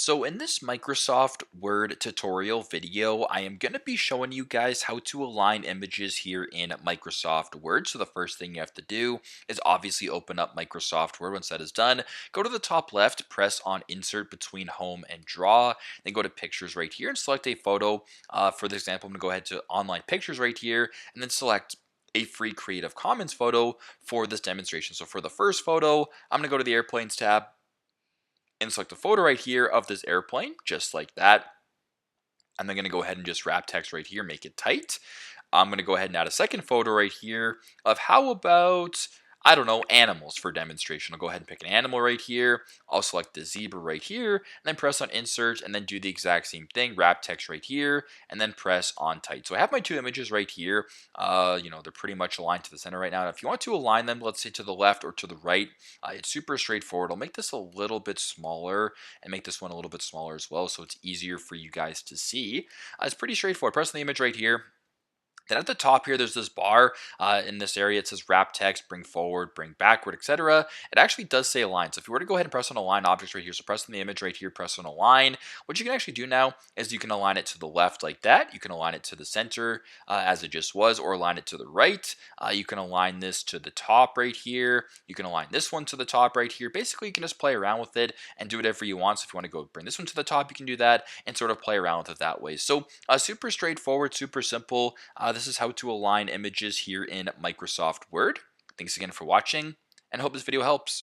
So in this Microsoft Word tutorial video, I am going to be showing you guys how to align images here in Microsoft Word. So the first thing you have to do is obviously open up Microsoft Word. Once that is done, go to the top left, press on Insert between Home and Draw, then go to Pictures right here and select a photo. For this example, I'm going to go ahead to Online Pictures right here and then select a free Creative Commons photo for this demonstration. So for the first photo, I'm going to go to the Airplanes tab and select a photo right here of this airplane, just like that. I'm then going to go ahead and just wrap text right here, make it tight. I'm going to go ahead and add a second photo right here of how about, I don't know, animals for demonstration. I'll go ahead and pick an animal right here. I'll select the zebra right here and then press on insert and then do the exact same thing. Wrap text right here and then press on tight. So I have my two images right here. They're pretty much aligned to the center right now. If you want to align them, let's say to the left or to the right, it's super straightforward. I'll make this a little bit smaller and make this one a little bit smaller as well so it's easier for you guys to see. It's pretty straightforward. Press on the image right here. Then at the top here, there's this bar in this area. It says wrap text, bring forward, bring backward, etc. It actually does say align. So if you were to go ahead and press on align objects right here, so press on the image right here, press on align. What you can actually do now is you can align it to the left like that. You can align it to the center as it just was, or align it to the right. You can align this to the top right here. You can align this one to the top right here. Basically, you can just play around with it and do whatever you want. So if you want to go bring this one to the top, you can do that and sort of play around with it that way. So super straightforward, super simple. This is how to align images here in Microsoft Word. Thanks again for watching and hope this video helps.